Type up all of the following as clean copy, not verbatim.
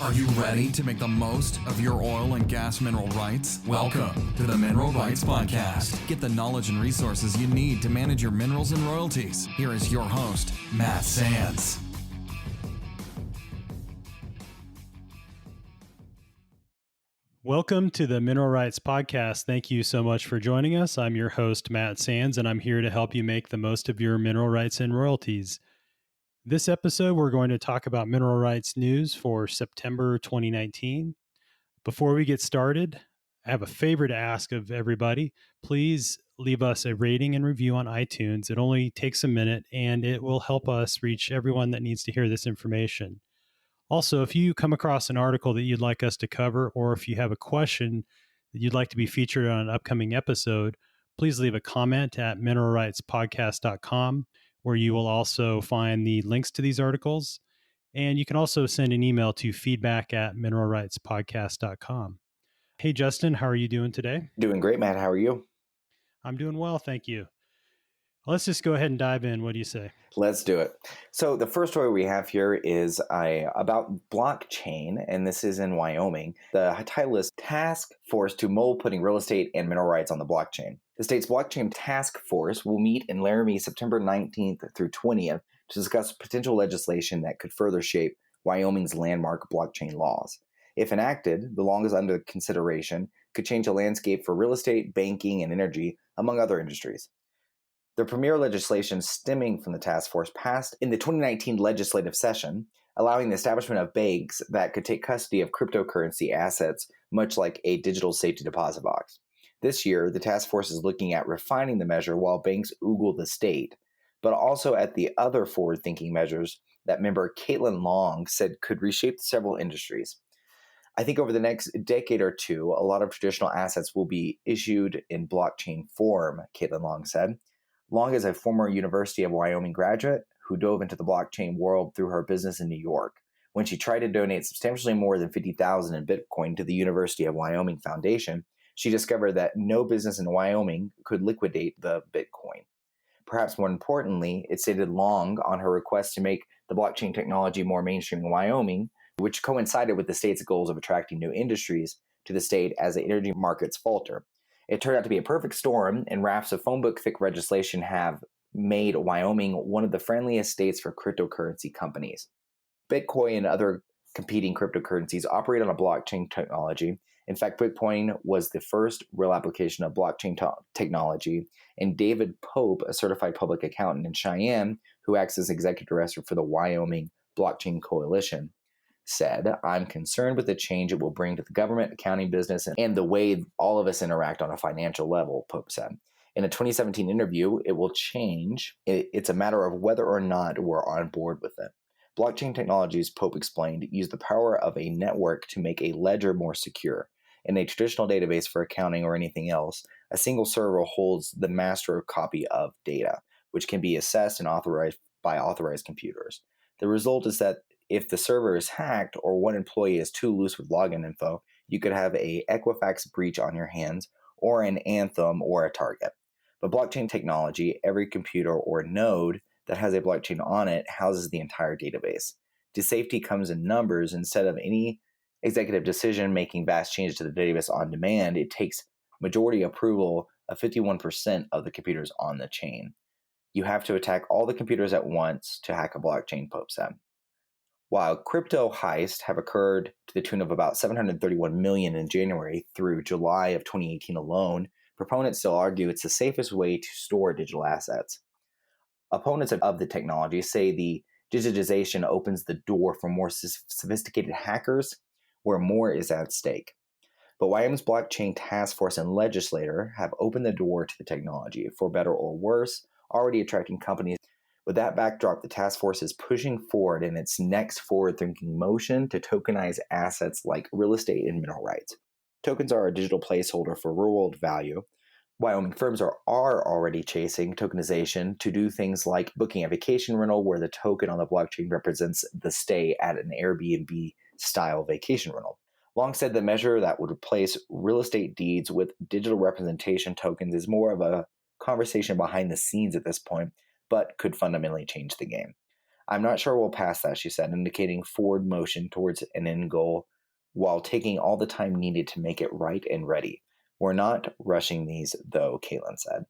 Are you ready to make the most of your oil and gas mineral rights? Welcome to the Mineral Rights Podcast. Get the knowledge and resources you need to manage your minerals and royalties. Here is your host, Matt Sands. Welcome to the Mineral Rights Podcast. Thank you so much for joining us. I'm your host, Matt Sands, and I'm here to help you make the most of your mineral rights and royalties. This episode, we're going to talk about mineral rights news for September 2019. Before we get started, I have a favor to ask of everybody. Please leave us a rating and review on iTunes. It only takes a minute, and it will help us reach everyone that needs to hear this information. Also, if you come across an article that you'd like us to cover, or if you have a question that you'd like to be featured on an upcoming episode, please leave a comment at mineralrightspodcast.com, where you will also find the links to these articles. And you can also send an email to feedback@mineralrightspodcast.com. Hey, Justin, how are you doing today? Doing great, Matt. How are you? I'm doing well, thank you. Let's just go ahead and dive in. What do you say? Let's do it. So the first story we have here is about blockchain, and this is in Wyoming. The title is Task Force to Mull Putting Real Estate and Mineral Rights on the Blockchain. The state's blockchain task force will meet in Laramie September 19th through 20th to discuss potential legislation that could further shape Wyoming's landmark blockchain laws. If enacted, the law is under consideration could change the landscape for real estate, banking, and energy, among other industries. The premier legislation stemming from the task force passed in the 2019 legislative session, allowing the establishment of banks that could take custody of cryptocurrency assets, much like a digital safety deposit box. This year, the task force is looking at refining the measure while banks oogle the state, but also at the other forward-thinking measures that member Caitlin Long said could reshape several industries. I think over the next decade or two, a lot of traditional assets will be issued in blockchain form, Caitlin Long said. Long is a former University of Wyoming graduate who dove into the blockchain world through her business in New York. When she tried to donate substantially more than $50,000 in Bitcoin to the University of Wyoming Foundation, she discovered that no business in Wyoming could liquidate the Bitcoin. Perhaps more importantly, it stated Long on her request to make the blockchain technology more mainstream in Wyoming, which coincided with the state's goals of attracting new industries to the state as the energy markets falter. It turned out to be a perfect storm, and rafts of phone book thick legislation have made Wyoming one of the friendliest states for cryptocurrency companies. Bitcoin and other competing cryptocurrencies operate on a blockchain technology. In fact, Bitcoin was the first real application of blockchain technology, and David Pope, a certified public accountant in Cheyenne, who acts as executive director for the Wyoming Blockchain Coalition, said, "I'm concerned with the change it will bring to the government, accounting business, and the way all of us interact on a financial level," Pope said. In a 2017 interview, "It will change. It's a matter of whether or not we're on board with it." Blockchain technologies, Pope explained, use the power of a network to make a ledger more secure. In a traditional database for accounting or anything else, a single server holds the master copy of data, which can be accessed and authorized by authorized computers. The result is that if the server is hacked or one employee is too loose with login info, you could have a Equifax breach on your hands or an Anthem or a Target. But blockchain technology, every computer or node that has a blockchain on it houses the entire database. The safety comes in numbers. Instead of any executive decision making vast changes to the database on demand, it takes majority approval of 51% of the computers on the chain. You have to attack all the computers at once to hack a blockchain, Pope said. While crypto heists have occurred to the tune of about $731 million in January through July of 2018 alone, proponents still argue it's the safest way to store digital assets. Opponents of the technology say the digitization opens the door for more sophisticated hackers where more is at stake. But Wyoming's blockchain task force and legislator have opened the door to the technology, for better or worse, already attracting companies. With that backdrop, the task force is pushing forward in its next forward-thinking motion to tokenize assets like real estate and mineral rights. Tokens are a digital placeholder for real-world value. Wyoming firms are already chasing tokenization to do things like booking a vacation rental where the token on the blockchain represents the stay at an Airbnb-style vacation rental. Long said the measure that would replace real estate deeds with digital representation tokens is more of a conversation behind the scenes at this point, but could fundamentally change the game. I'm not sure we'll pass that, she said, indicating forward motion towards an end goal while taking all the time needed to make it right and ready. We're not rushing these, though, Caitlin said.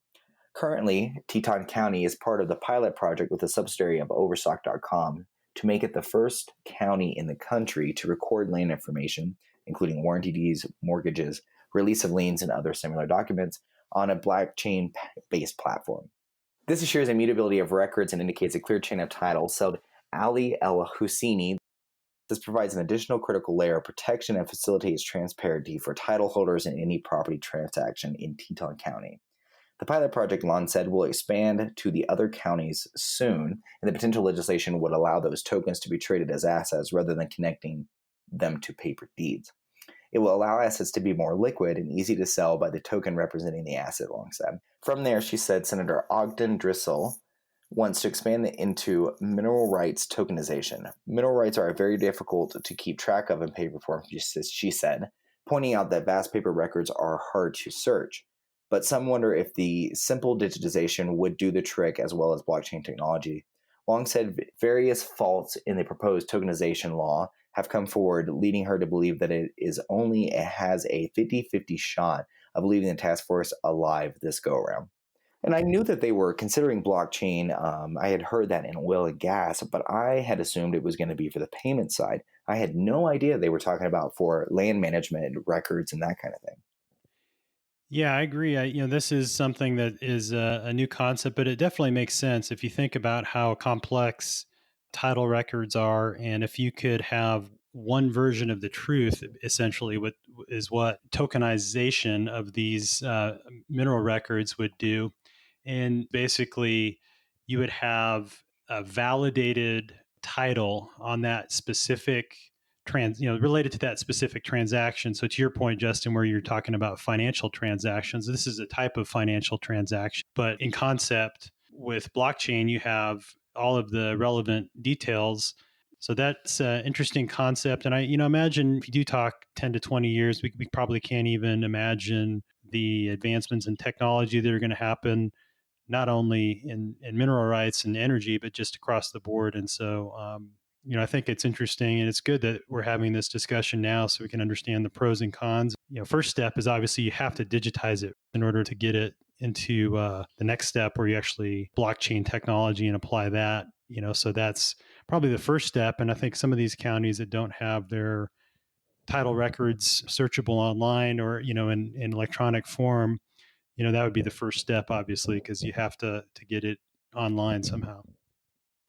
Currently, Teton County is part of the pilot project with a subsidiary of Overstock.com to make it the first county in the country to record land information, including warranty deeds, mortgages, release of liens, and other similar documents, on a blockchain-based platform. This assures immutability of records and indicates a clear chain of title, said Ali El Husseini. This provides an additional critical layer of protection and facilitates transparency for title holders in any property transaction in Teton County. The pilot project, Lon said, will expand to the other counties soon, and the potential legislation would allow those tokens to be traded as assets rather than connecting them to paper deeds. It will allow assets to be more liquid and easy to sell by the token representing the asset, Long said. From there, she said Senator Ogden Driscoll wants to expand into mineral rights tokenization. Mineral rights are very difficult to keep track of in paper form, she said, pointing out that vast paper records are hard to search. But some wonder if the simple digitization would do the trick as well as blockchain technology. Long said various faults in the proposed tokenization law have come forward, leading her to believe that it has a 50-50 shot of leaving the task force alive this go-around. And I knew that they were considering blockchain. I had heard that in oil and gas, but I had assumed it was going to be for the payment side. I had no idea they were talking about for land management records and that kind of thing. Yeah, I agree. This is something that is a new concept, but it definitely makes sense if you think about how complex title records are, and if you could have one version of the truth, essentially, what tokenization of these mineral records would do, and basically, you would have a validated title on that specific related to that specific transaction. So to your point, Justin, where you're talking about financial transactions, this is a type of financial transaction, but in concept with blockchain, you have all of the relevant details. So that's an interesting concept. And I imagine if you do talk 10 to 20 years, we probably can't even imagine the advancements in technology that are going to happen, not only in mineral rights and energy, but just across the board. And so, I think it's interesting, and it's good that we're having this discussion now so we can understand the pros and cons. First step is obviously you have to digitize it in order to get it into the next step where you actually blockchain technology and apply that. So that's probably the first step. And I think some of these counties that don't have their title records searchable online or in electronic form, that would be the first step, obviously, because you have to get it online somehow.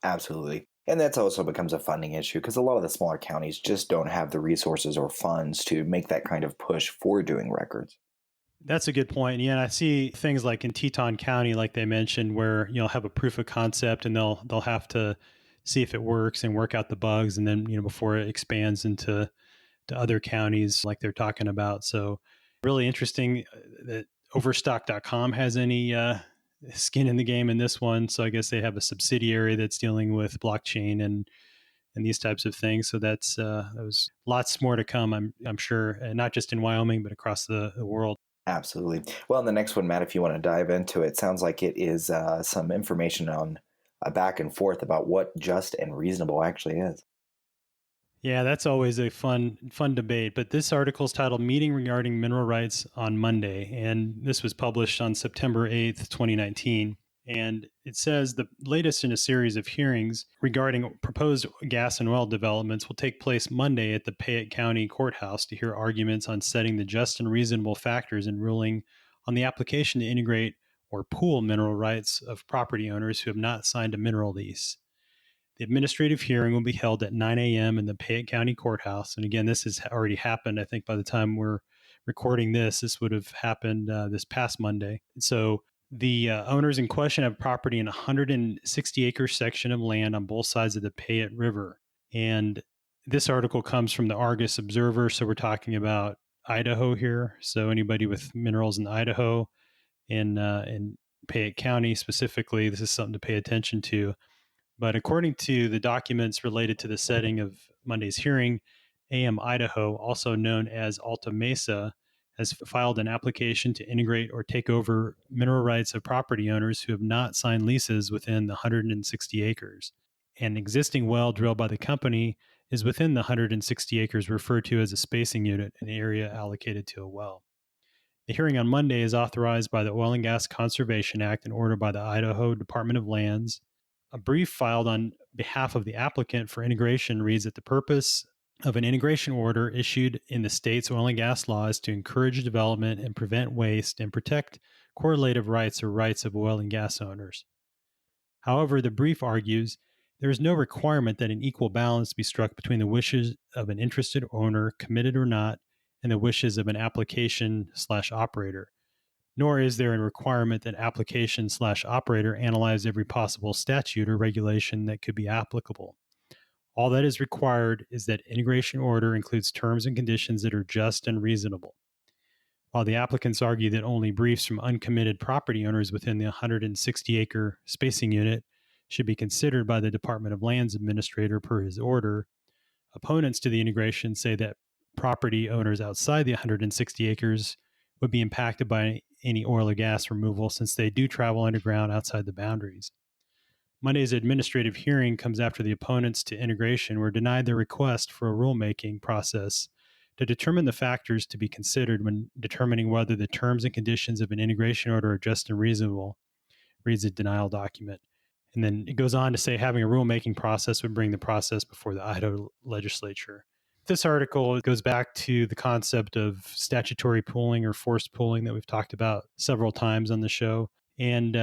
Absolutely. And that's also becomes a funding issue because a lot of the smaller counties just don't have the resources or funds to make that kind of push for doing records. That's a good point. Yeah, and I see things like in Teton County, like they mentioned, where you'll have a proof of concept and they'll have to see if it works and work out the bugs, and then before it expands into to other counties like they're talking about. So really interesting that Overstock.com has any skin in the game in this one. So I guess they have a subsidiary that's dealing with blockchain and these types of things. So that's there's lots more to come, I'm sure, and not just in Wyoming, but across the world. Absolutely. Well, in the next one, Matt, if you want to dive into it, sounds like it is some information on a back and forth about what just and reasonable actually is. Yeah, that's always a fun debate. But this article is titled Meeting Regarding Mineral Rights on Monday. And this was published on September 8th, 2019. And it says the latest in a series of hearings regarding proposed gas and oil developments will take place Monday at the Payette County Courthouse to hear arguments on setting the just and reasonable factors in ruling on the application to integrate or pool mineral rights of property owners who have not signed a mineral lease. The administrative hearing will be held at 9 a.m. in the Payette County Courthouse. And again, this has already happened. I think by the time we're recording this would have happened this past Monday. So the owners in question have property in a 160-acre section of land on both sides of the Payette River. And this article comes from the Argus Observer. So we're talking about Idaho here. So anybody with minerals in Idaho, in Payette County specifically, this is something to pay attention to. But according to the documents related to the setting of Monday's hearing, AM Idaho, also known as Alta Mesa, has filed an application to integrate or take over mineral rights of property owners who have not signed leases within the 160 acres. an existing well drilled by the company is within the 160 acres referred to as a spacing unit, an area allocated to a well. The hearing on Monday is authorized by the Oil and Gas Conservation Act and ordered by the Idaho Department of Lands. A brief filed on behalf of the applicant for integration reads that the purpose of an integration order issued in the state's oil and gas law is to encourage development and prevent waste and protect correlative rights or rights of oil and gas owners. However, the brief argues there is no requirement that an equal balance be struck between the wishes of an interested owner, committed or not, and the wishes of an application/operator. Nor is there a requirement that application/operator analyze every possible statute or regulation that could be applicable. All that is required is that integration order includes terms and conditions that are just and reasonable. While the applicants argue that only briefs from uncommitted property owners within the 160-acre spacing unit should be considered by the Department of Lands Administrator per his order, opponents to the integration say that property owners outside the 160 acres would be impacted by any oil or gas removal since they do travel underground outside the boundaries. Monday's administrative hearing comes after the opponents to integration were denied their request for a rulemaking process to determine the factors to be considered when determining whether the terms and conditions of an integration order are just and reasonable, reads the denial document. And then it goes on to say having a rulemaking process would bring the process before the Idaho legislature. This article goes back to the concept of statutory pooling or forced pooling that we've talked about several times on the show. And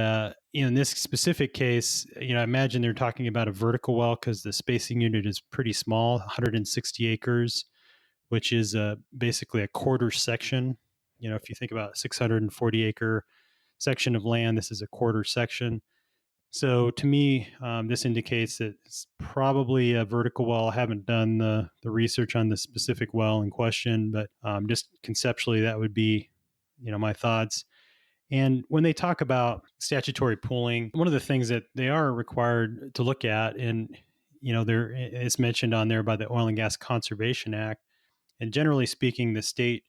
in this specific case, I imagine they're talking about a vertical well because the spacing unit is pretty small, 160 acres, which is basically a quarter section. If you think about a 640 acre section of land, this is a quarter section. So to me, this indicates that it's probably a vertical well. I haven't done the research on the specific well in question, but just conceptually, that would be, my thoughts. And when they talk about statutory pooling, one of the things that they are required to look at, and it's mentioned on there by the Oil and Gas Conservation Act, and generally speaking, the state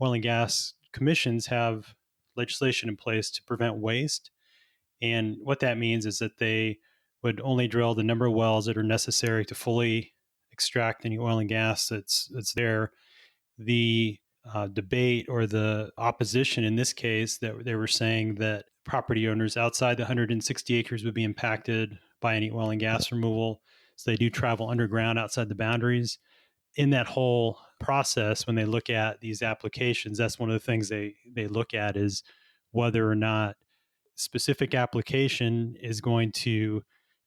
oil and gas commissions have legislation in place to prevent waste. And what that means is that they would only drill the number of wells that are necessary to fully extract any oil and gas that's there. The debate or the opposition in this case that they were saying that property owners outside the 160 acres would be impacted by any oil and gas removal. So they do travel underground outside the boundaries. In that whole process, when they look at these applications, that's one of the things they look at is whether or not specific application is going to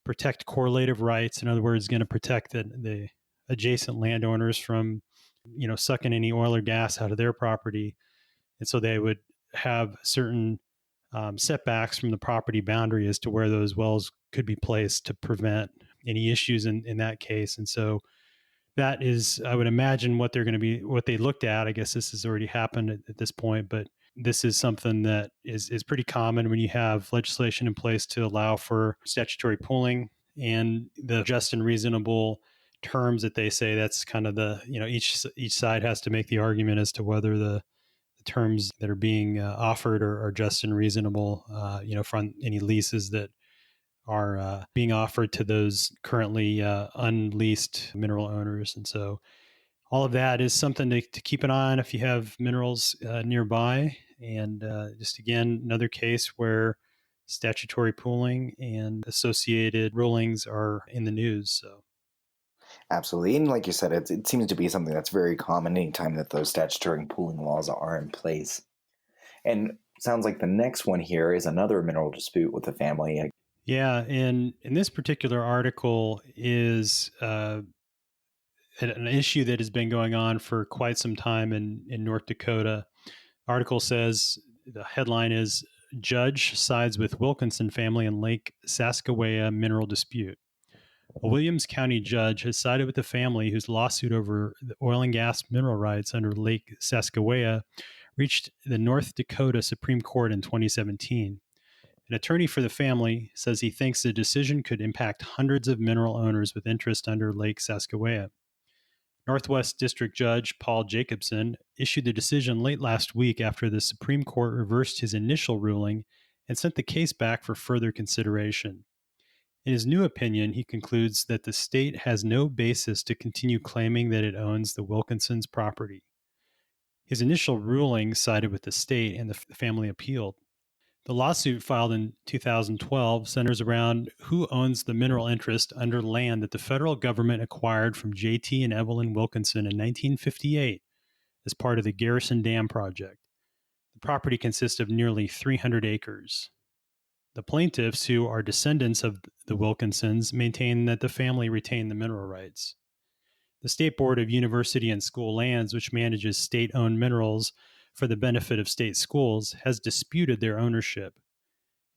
protect correlative rights. In other words, going to protect the adjacent landowners from sucking any oil or gas out of their property. And so they would have certain setbacks from the property boundary as to where those wells could be placed to prevent any issues in that case. And so that is, I would imagine, what they looked at. I guess this has already happened at this point, but this is something that is pretty common when you have legislation in place to allow for statutory pooling and the just and reasonable terms that they say. That's kind of the, each side has to make the argument as to whether the terms that are being offered are just and reasonable, from any leases that are being offered to those currently unleased mineral owners. And so all of that is something to keep an eye on if you have minerals nearby. And just again, another case where statutory pooling and associated rulings are in the news. So. Absolutely. And like you said, it seems to be something that's very common anytime that those statutory pooling laws are in place. And sounds like the next one here is another mineral dispute with the family. Yeah. And in this particular article is an issue that has been going on for quite some time in North Dakota. Article says, the headline is, Judge Sides with Wilkinson Family in Lake Saskawea Mineral Dispute. A Williams County judge has sided with the family whose lawsuit over the oil and gas mineral rights under Lake Saskawea reached the North Dakota Supreme Court in 2017. An attorney for the family says he thinks the decision could impact hundreds of mineral owners with interest under Lake Saskawea. Northwest District Judge Paul Jacobson issued the decision late last week after the Supreme Court reversed his initial ruling and sent the case back for further consideration. In his new opinion, he concludes that the state has no basis to continue claiming that it owns the Wilkinsons' property. His initial ruling sided with the state, and the family appealed. The lawsuit filed in 2012 centers around who owns the mineral interest under land that the federal government acquired from J.T. and Evelyn Wilkinson in 1958 as part of the Garrison Dam project. The property consists of nearly 300 acres. The plaintiffs, who are descendants of the Wilkinsons, maintain that the family retained the mineral rights. The State Board of University and School Lands, which manages state-owned minerals for the benefit of state schools, has disputed their ownership.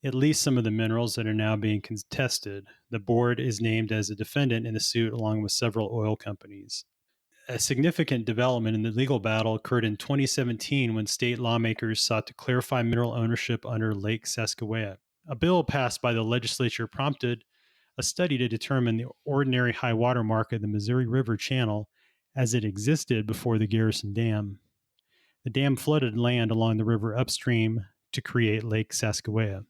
At least some of the minerals that are now being contested. The board is named as a defendant in the suit along with several oil companies. A significant development in the legal battle occurred in 2017 when state lawmakers sought to clarify mineral ownership under Lake Saskawea. A bill passed by the legislature prompted a study to determine the ordinary high water mark of the Missouri River channel as it existed before the Garrison Dam. The dam flooded land along the river upstream to create Lake Saskawea.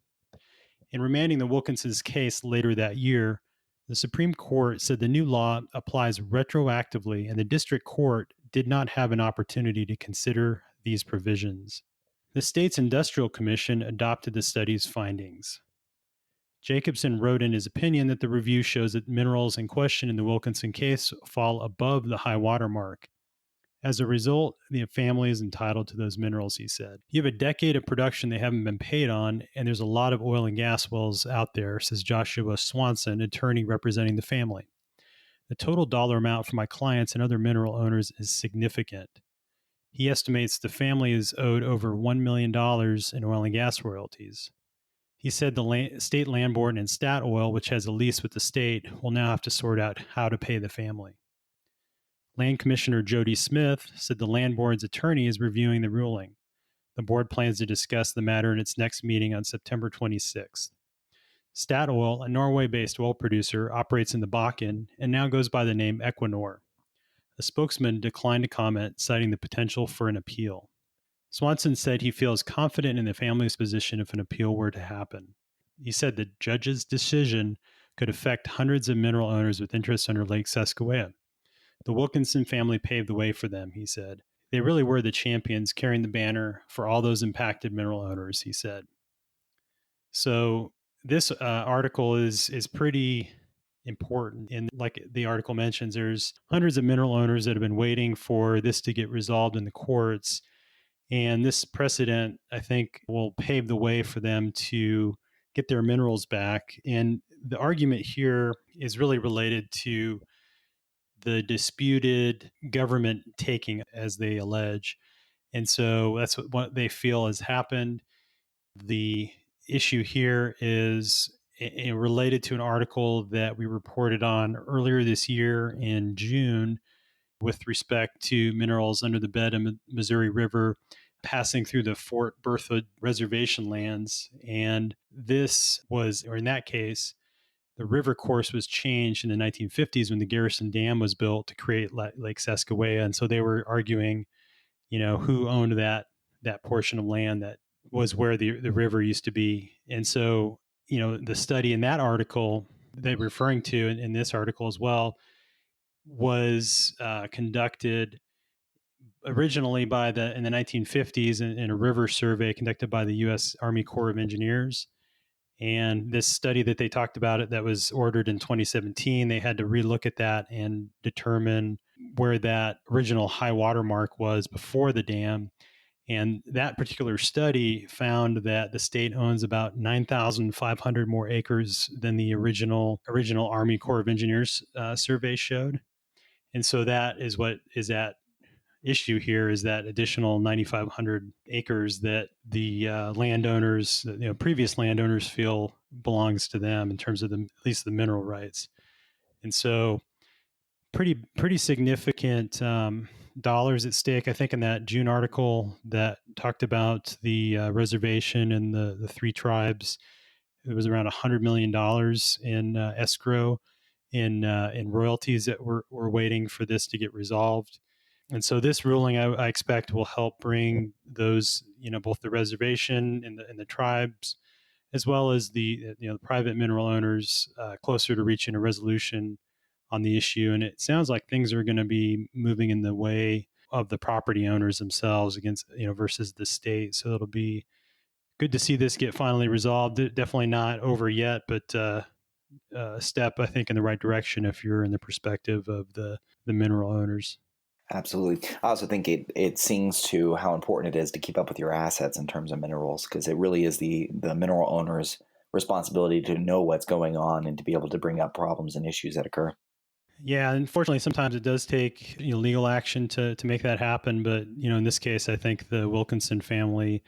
In remanding the Wilkinsons' case later that year, the Supreme Court said the new law applies retroactively, and the district court did not have an opportunity to consider these provisions. The state's Industrial Commission adopted the study's findings. Jacobson wrote in his opinion that the review shows that minerals in question in the Wilkinson case fall above the high water mark. As a result, the family is entitled to those minerals, he said. You have a decade of production they haven't been paid on, and there's a lot of oil and gas wells out there, says Joshua Swanson, attorney representing the family. The total dollar amount for my clients and other mineral owners is significant. He estimates the family is owed over $1 million in oil and gas royalties. He said the state land board and Statoil, which has a lease with the state, will now have to sort out how to pay the family. Land Commissioner Jody Smith said the land board's attorney is reviewing the ruling. The board plans to discuss the matter in its next meeting on September 26th. Statoil, a Norway-based oil producer, operates in the Bakken and now goes by the name Equinor. A spokesman declined to comment, citing the potential for an appeal. Swanson said he feels confident in the family's position if an appeal were to happen. He said the judge's decision could affect hundreds of mineral owners with interests under Lake Saskawea. The Wilkinson family paved the way for them, he said. They really were the champions carrying the banner for all those impacted mineral owners, he said. So this article is pretty important. And like the article mentions, there's hundreds of mineral owners that have been waiting for this to get resolved in the courts. And this precedent, I think, will pave the way for them to get their minerals back. And the argument here is really related to the disputed government taking, as they allege. And so that's what they feel has happened. The issue here is related to an article that we reported on earlier this year in June with respect to minerals under the bed of the Missouri River passing through the Fort Berthoud reservation lands. And this was, or in that case, the river course was changed in the 1950s when the Garrison Dam was built to create Lake Saskawea. And so they were arguing, who owned that portion of land that was where the river used to be. And so, the study in that article they're referring to in this article as well was conducted originally in the 1950s in a river survey conducted by the U.S. Army Corps of Engineers. And this study that they talked about that was ordered in 2017, they had to relook at that and determine where that original high water mark was before the dam. And that particular study found that the state owns about 9,500 more acres than the original Army Corps of Engineers survey showed. And so that is what is at issue here, is that additional 9,500 acres that the landowners, previous landowners, feel belongs to them in terms of at least the mineral rights. And so pretty significant dollars at stake. I think in that June article that talked about the reservation and the three tribes, it was around $100 million in escrow in royalties that we're waiting for this to get resolved. And so this ruling, I expect, will help bring those, both the reservation and the tribes as well as the private mineral owners closer to reaching a resolution on the issue. And it sounds like things are going to be moving in the way of the property owners themselves against versus the state. So it'll be good to see this get finally resolved. Definitely not over yet, but a step, I think, in the right direction if you're in the perspective of the mineral owners. Absolutely. I also think it sings to how important it is to keep up with your assets in terms of minerals, because it really is the mineral owner's responsibility to know what's going on and to be able to bring up problems and issues that occur. Yeah, unfortunately, sometimes it does take legal action to make that happen. But in this case, I think the Wilkinson family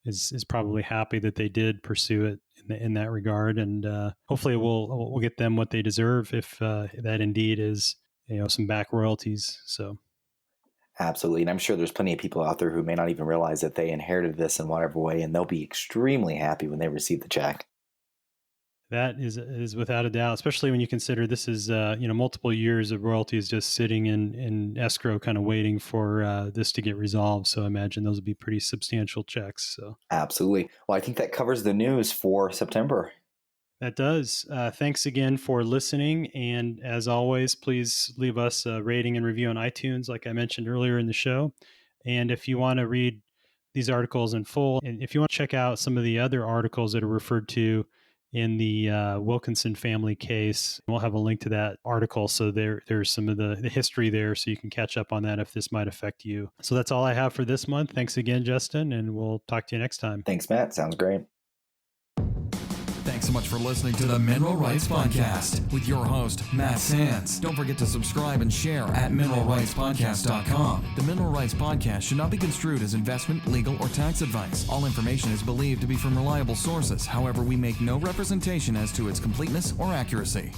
is probably happy that they did pursue it in that regard, and hopefully we'll get them what they deserve if that indeed is some back royalties. So. Absolutely. And I'm sure there's plenty of people out there who may not even realize that they inherited this in whatever way, and they'll be extremely happy when they receive the check. That is without a doubt, especially when you consider this is multiple years of royalties just sitting in escrow, kind of waiting for this to get resolved. So I imagine those would be pretty substantial checks. So Absolutely. Well, I think that covers the news for September. that does. Thanks again for listening, and as always, please leave us a rating and review on iTunes, like I mentioned earlier in the show. And if you want to read these articles in full, and if you want to check out some of the other articles that are referred to in the Wilkinson family case, we'll have a link to that article. So there's some of the history there, so you can catch up on that if this might affect you. So that's all I have for this month. Thanks again, Justin, and we'll talk to you next time. Thanks, Matt. Sounds great. Thanks so much for listening to the Mineral Rights Podcast with your host, Matt Sands. Don't forget to subscribe and share at mineralrightspodcast.com. The Mineral Rights Podcast should not be construed as investment, legal, or tax advice. All information is believed to be from reliable sources. However, we make no representation as to its completeness or accuracy.